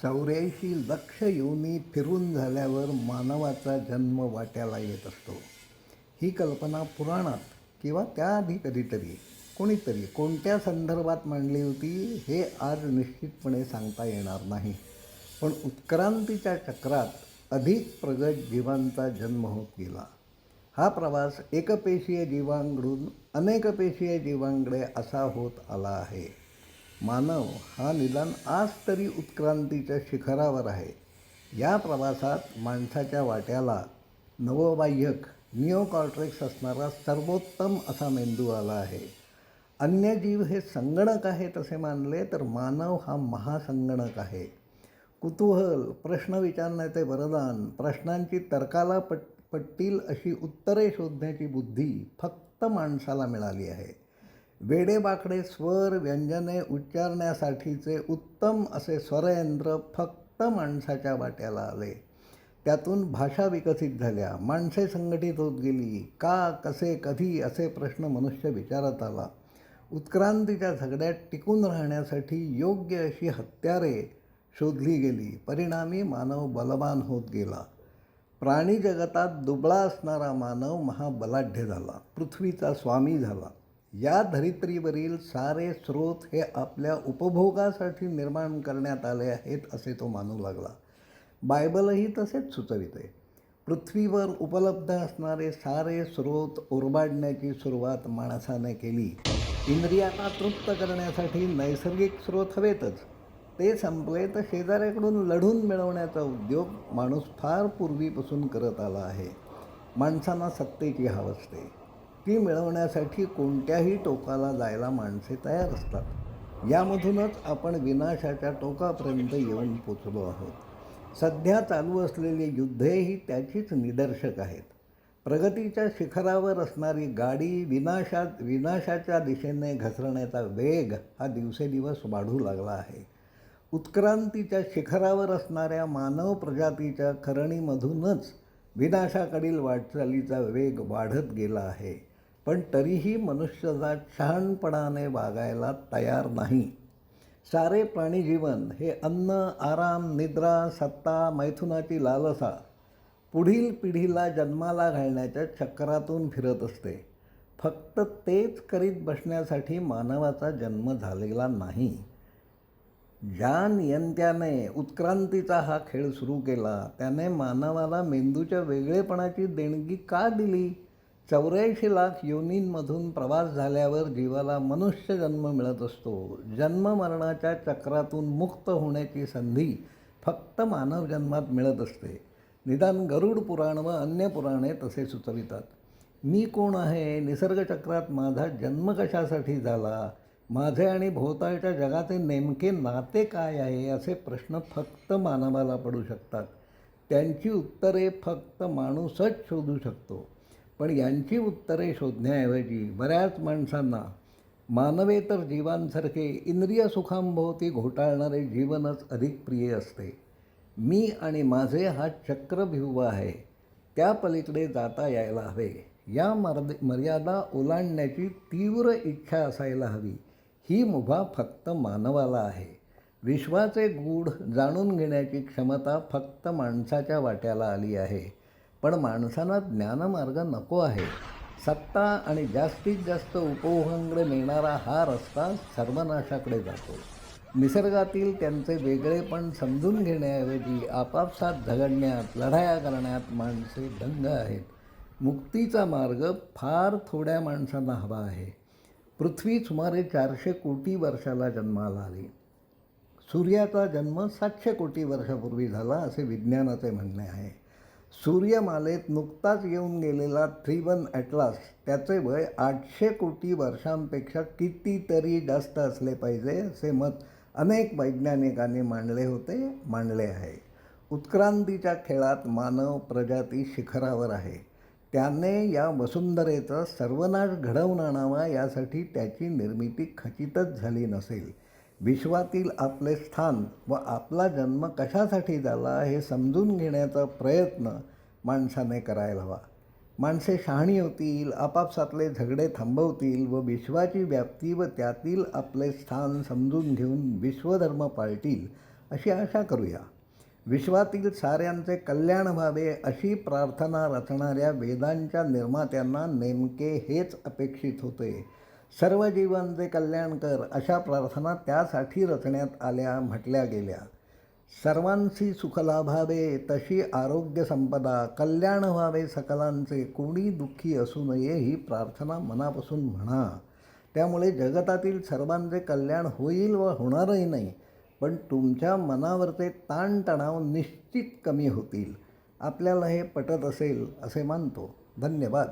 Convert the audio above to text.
84 लक्ष योनी फिरून झाल्यावर मानवाचा जन्म वाट्याला येत असतो. ही कल्पना पुराणात किंवा त्याआधी कधीतरी कोणीतरी कोणत्या संदर्भात मांडली होती हे आज निश्चितपणे सांगता येणार नाही. पण उत्क्रांतीच्या चक्रात अधिक प्रगत जीवांचा जन्म होत गेला. हा प्रवास एकपेशीय जीवांकडून अनेकपेशीय जीवांकडे असा होत आला आहे. मानव हा निदान आज तरी उत्क्रांतीच्या शिखरावर आहे. या प्रवासात माणसाच्या वाट्याला नवबाह्यक निओकॉर्टेक्स असणारा सर्वोत्तम असा मेंदू आला आहे. अन्य जीव हे संगणक आहेत असे मानले तर मानव हा महासंगणक आहे. कुतूहल, प्रश्न विचारण्याचे वरदान, प्रश्नांची तर्काला पटतील अशी उत्तरे शोधण्याची बुद्धी फक्त माणसाला मिळाली आहे. वेडेबाकडे स्वर व्यंजने उच्चारण्यासाठीचे उत्तम असे स्वरयंत्र फक्त माणसाच्या वाट्याला आले. त्यातून भाषा विकसित झाल्या, माणसे संघटित होत गेली. का, कसे, कधी असे प्रश्न मनुष्य विचारत आला. उत्क्रांतीच्या झगड्यात टिकून राहण्यासाठी योग्य अशी हत्यारे शोधली गेली. परिणामी मानव बलवान होत गेला. प्राणी जगतात दुबळा असणारा मानव महाबलाढ्य झाला, पृथ्वीचा स्वामी झाला. या धरित्रीवरील सारे स्रोत हे आपल्या उपभोगासाठी निर्माण करण्यात आले आहेत असे तो मानू लागला. बायबलही तसेच सुचविते. पृथ्वीवर उपलब्ध असणारे सारे स्रोत ओरबाडण्याची सुरुवात माणसाने केली. इंद्रियांना तृप्त करण्यासाठी नैसर्गिक स्रोत हवेतच. ते संपले तर शेजाऱ्याकडून लढून मिळवण्याचा उद्योग माणूस फार पूर्वीपासून करत आला आहे. माणसांना सत्तेची हवस असते. ती मिळवण्यासाठी कोणत्याही टोकाला जायला माणसे तयार असतात. यामधूनच आपण विनाशाच्या टोकापर्यंत येऊन पोचलो आहोत. सध्या चालू असलेली युद्धेही त्याचीच निदर्शक आहेत. प्रगतीच्या शिखरावर असणारी गाडी विनाशाच्या दिशेने घसरण्याचा वेग हा दिवसेदिवस वाढू लागला आहे. उत्क्रांतीच्या शिखरावर असणाऱ्या मानव प्रजातीच्या खरणीमधूनच विनाशाकडील वाटचालीचा वेग वाढत गेला आहे. पण तरीही मनुष्यजात शहाणपणाने वागायला तयार नाही. सारे प्राणीजीवन हे अन्न, आराम, निद्रा, सत्ता, मैथुनाची लालसा पुढील पिढीला जन्माला घालण्याच्या चक्रातून फिरत असते. फक्त तेच करीत बसण्यासाठी मानवाचा जन्म झालेला नाही. ज्या नियंत्याने उत्क्रांतीचा हा खेळ सुरू केला त्याने मानवाला मेंदूच्या वेगळेपणाची देणगी का दिली? 84 लाख योनींमधून प्रवास झाल्यावर जीवाला मनुष्य जन्म मिळत असतो. जन्ममरणाच्या चक्रातून मुक्त होण्याची संधी फक्त मानव जन्मात मिळत असते. निदान गरुड पुराण व अन्य पुराणे तसे सुचवितात. मी कोण आहे? निसर्गचक्रात माझा जन्म कशासाठी झाला? माझे आणि भोवतालच्या जगाचे नेमके नाते काय आहे? असे प्रश्न फक्त मानवाला पडू शकतात. त्यांची उत्तरे फक्त माणूसच शोधू शकतो. पण यांची उत्तरे शोधण्याऐवजी बऱ्याच माणसांना मानवेतर जीवांसारखे इंद्रिय सुखांभोवती घोटाळणारे जीवनच अधिक प्रिय असते. मी आणि माझे हा चक्रव्यूह आहे. त्या पलीकडे जाता यायला हवे. या मर्यादा ओलांडण्याची तीव्र इच्छा असायला हवी. ही मुभा फक्त मानवाला आहे. विश्वाचे गूढ जाणून घेण्याची क्षमता फक्त माणसाच्या वाट्याला आली आहे. पण माणसांना ज्ञानमार्ग नको आहे. सत्ता आणि जास्तीत जास्त उपभोगांकडे नेणारा हा रस्ता सर्वनाशाकडे जातो. निसर्गातील त्यांचे वेगळेपण समजून घेण्याऐवजी आपापसात झगडण्यात, लढाया करण्यात माणसे दंग आहेत. मुक्तीचा मार्ग फार थोड्या माणसांना हवा आहे. पृथ्वी सुमारे 400 कोटी वर्षाला जन्माला आली. सूर्याचा जन्म 700 कोटी वर्षापूर्वी झाला असे विज्ञानाचे म्हणणे आहे. सूर्यमालेत नुकताच येऊन गेलेला त्रिवन ॲटलास त्याचे वय 800 कोटी वर्षांपेक्षा कितीतरी जास्त असले पाहिजे असे मत अनेक वैज्ञानिकांनी मांडले आहे. उत्क्रांतीच्या खेळात मानव प्रजाती शिखरावर आहे. त्याने या वसुंधरेचा सर्वनाश घडवून आणावा यासाठी त्याची निर्मिती खचितच झाली नसेल. विश्वातील आपले स्थान व आपला जन्म कशासाठी झाला हे समजून घेण्याचा प्रयत्न माणसाने करायला हवा. माणसे शहाणी होतील, आपापसातले झगडे थांबवतील व विश्वाची व्याप्ती व त्यातील आपले स्थान समजून घेऊन विश्वधर्म पाळतील अशी आशा करूया. विश्वातील साऱ्यांचे कल्याण व्हावे अशी प्रार्थना रचणाऱ्या वेदांच्या निर्मात्यांना नेमके हेच अपेक्षित होते. सर्व जीवांचे कल्याण कर अशा प्रार्थना त्यासाठी रचण्यात आल्या, म्हटल्या गेल्या. सर्वांशी सुख लाभावे तशी आरोग्य संपदा, कल्याण व्हावे सकलांचे, कोणी दुःखी असू नये ही प्रार्थना मनापासून म्हणा. त्यामुळे जगतातील सर्वांचे कल्याण होईल व होणारही नाही, पण तुमच्या मनावरचे ताणतणाव निश्चित कमी होतील. आपल्याला हे पटत असेल असे मानतो. धन्यवाद.